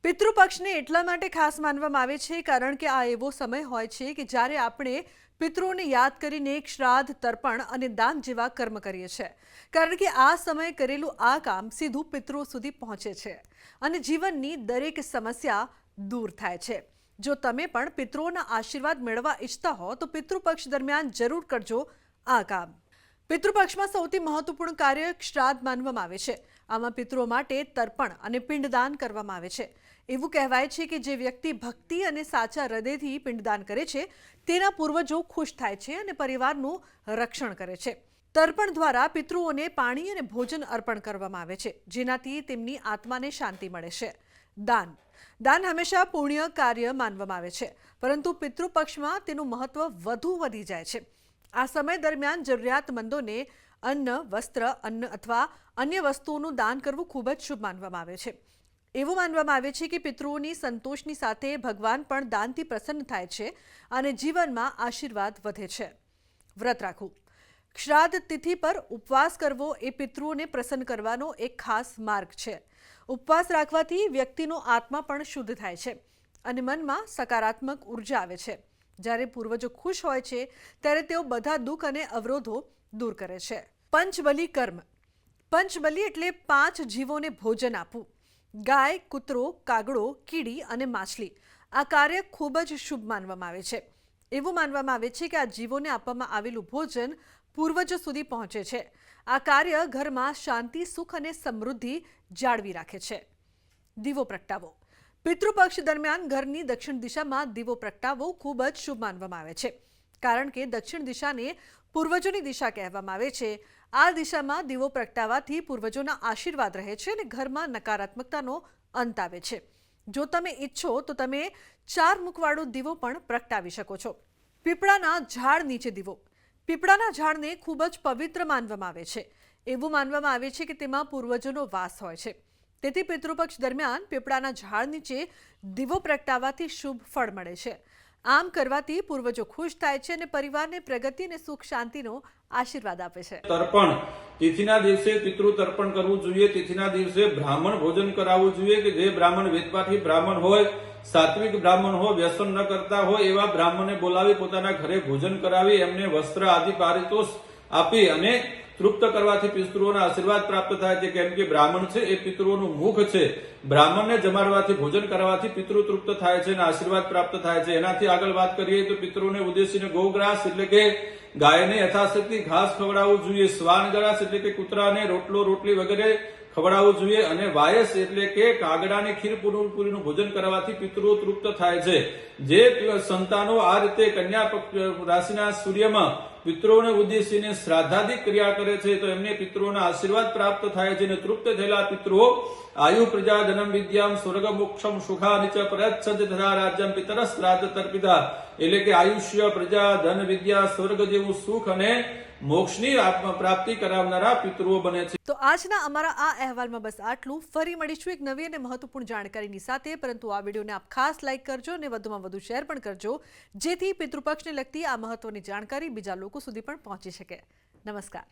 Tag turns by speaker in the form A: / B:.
A: પિતૃપક્ષને એટલા માટે ખાસ માનવામાં આવે છે કારણ કે આ એવો સમય હોય છે કે જ્યારે આપણે પિતૃઓને યાદ કરીને એક શ્રાદ્ધ, તર્પણ અને દાન જેવા કર્મ કરીએ છીએ. કારણ કે આ સમયે કરેલું આ કામ સીધું પિતૃઓ સુધી પહોંચે છે અને જીવનની દરેક સમસ્યા દૂર થાય છે. જો તમે પણ પિતૃઓના આશીર્વાદ મેળવવા ઈચ્છતા હો તો પિતૃપક્ષ દરમિયાન જરૂર કરજો આ કામ. પિતૃપક્ષમાં સૌથી મહત્વપૂર્ણ કાર્ય શ્રાદ્ધ માનવામાં આવે છે. આમાં પિતૃઓ માટે તર્પણ અને પિંડદાન કરવામાં આવે છે. એવું કહેવાય છે કે જે વ્યક્તિ ભક્તિ અને સાચા હૃદયથી પિંડદાન કરે છે તેના પૂર્વજો ખુશ થાય છે અને પરિવારનું રક્ષણ કરે છે. તર્પણ દ્વારા પિતૃઓને પાણી અને ભોજન અર્પણ કરવામાં આવે છે, જેનાથી તેમની આત્માને શાંતિ મળે છે. દાન હંમેશા પુણ્ય કાર્ય માનવામાં આવે છે, પરંતુ પિતૃપક્ષમાં તેનું મહત્વ વધુ વધી જાય છે. આ સમય દરમિયાન જરૂરિયાતમંદોને અન્ન, વસ્ત્ર, અન્ન અથવા અન્ય વસ્તુઓનું દાન કરવું ખૂબ જ શુભ માનવામાં આવે છે. એવું માનવામાં આવે છે કે પિતૃઓની સંતોષની સાથે ભગવાન પણ દાનથી પ્રસન્ન થાય છે અને જીવનમાં આશીર્વાદ વધે છે. વ્રત રાખવું. શ્રાદ્ધ તિથિ પર ઉપવાસ કરવો એ પિતૃઓને પ્રસન્ન કરવાનો એક ખાસ માર્ગ છે. ઉપવાસ રાખવાથી વ્યક્તિનો આત્મા પણ શુદ્ધ થાય છે અને મનમાં સકારાત્મક ઉર્જા આવે છે. જ્યારે પૂર્વજો ખુશ હોય છે ત્યારે તેઓ બધા દુઃખ અને અવરોધો દૂર કરે છે. પંચબલી કર્મ. પંચબલી એટલે 5 જીવોને ભોજન આપવું. ગાય, કૂતરો, કાગડો, કીડી અને માછલી. આ કાર્ય ખૂબ જ શુભ માનવામાં આવે છે. એવું માનવામાં આવે છે કે આ જીવોને આપવામાં આવેલું ભોજન પૂર્વજો સુધી પહોંચે છે. આ કાર્ય ઘરમાં શાંતિ, સુખ અને સમૃદ્ધિ જાળવી રાખે છે. દીવો પ્રગટાવો. પિતૃપક્ષ દરમિયાન ઘરની દક્ષિણ દિશામાં દીવો પ્રગટાવવો ખૂબ જ શુભ માનવામાં આવે છે, કારણ કે દક્ષિણ દિશાને પૂર્વજોની દિશા કહેવામાં આવે છે. આ દિશામાં દીવો પ્રગટાવવાથી પૂર્વજોના આશીર્વાદ રહે છે અને ઘરમાં નકારાત્મકતાનો અંત આવે છે. જો તમે ઈચ્છો તો તમે 4 મુખવાળો દીવો પણ પ્રગટાવી શકો છો. પીપળાના ઝાડ નીચે દીવો. પીપળાના ઝાડને ખૂબ જ પવિત્ર માનવામાં આવે છે. એવું માનવામાં આવે છે કે તેમાં પૂર્વજોનો વાસ હોય છે. તેથી પિતૃપક્ષ દરમિયાન પીપળાના ઝાડ નીચે દીવો પ્રગટાવવાથી શુભ ફળ મળે છે. આમ કરવાથી પૂર્વજો ખુશ થાય છે અને પરિવારને પ્રગતિ અને સુખ શાંતિનો આશીર્વાદ આપે છે.
B: તર્પણ. તિથિના દિવસે પિતૃ તર્પણ કરવું જોઈએ. તિથિના દિવસે બ્રાહ્મણ ભોજન કરાવવું જોઈએ કે જે બ્રાહ્મણ વેદપાઠી બ્રાહ્મણ હોય, સાત્વિક બ્રાહ્મણ હોય, વ્યસન ન કરતા હોય એવા બ્રાહ્મણને બોલાવી પોતાના ઘરે ભોજન કરાવી એમને વસ્ત્ર આદિ પારિતોષ આપી અને તૃપ્ત કરવાથી પિતૃઓના આશીર્વાદ પ્રાપ્ત થાય છે. કેમ કે બ્રાહ્મણ છે એ પિતૃઓનું મુખ છે. બ્રાહ્મણને જમાડવાથી, ભોજન કરાવવાથી પિતૃ તૃપ્ત થાય છે અને આશીર્વાદ પ્રાપ્ત થાય છે. એનાથી આગળ વાત કરીએ તો પિતૃઓને ઉદ્દેશીને ગોગ્રાસ એટલે કે ગાયને યથાશક્તિ ઘાસ ખવડાવવું જોઈએ. શ્વાનગ્રાસ એટલે કે કૂતરાને રોટલો, રોટલી વગેરે ખવડાવવું જોઈએ અને વાયસ એટલે કે કાગડાને ખીર પૂરીનું ભોજન કરવાથી પિતૃઓ તૃપ્ત થાય છે. જે સંતાનો આ રીતે કન્યા રાશિના સૂર્યમાં પિતૃઓને ઉદ્દેશીને શ્રાદ્ધાદિક ક્રિયા કરે છે તો એમને પિતૃઓના આશીર્વાદ પ્રાપ્ત થાય છે અને તૃપ્ત થયેલા પિતૃઓ આયુ, પ્રજા, જન્મ, વિદ્યામ, સ્વર્ગ, મોક્ષમ, સુખાનિચ પ્રયચ્છન્તિ તથા રાજ્યમ પિતર શ્રાદ્ધ તર્પિતા. એટલે કે આયુષ્ય, પ્રજા, ધન, વિદ્યા, સ્વર્ગ જેવું સુખ અને મોક્ષની પ્રાપ્તિ કરાવનારા પિતૃઓ બને છે.
A: તો આજના અમારા આ અહેવાલમાં બસ આટલું. ફરી મળીશું એક નવી અને મહત્વપૂર્ણ જાણકારીની સાથે, પરંતુ આ વિડીયોને આપ ખાસ લાઇક કરજો અને વધુમાં વધુ શેર પણ કરજો, જેથી પિતૃપક્ષને લગતી આ મહત્વની જાણકારી બીજા લોકો સુધી પણ પહોંચી શકે. નમસ્કાર.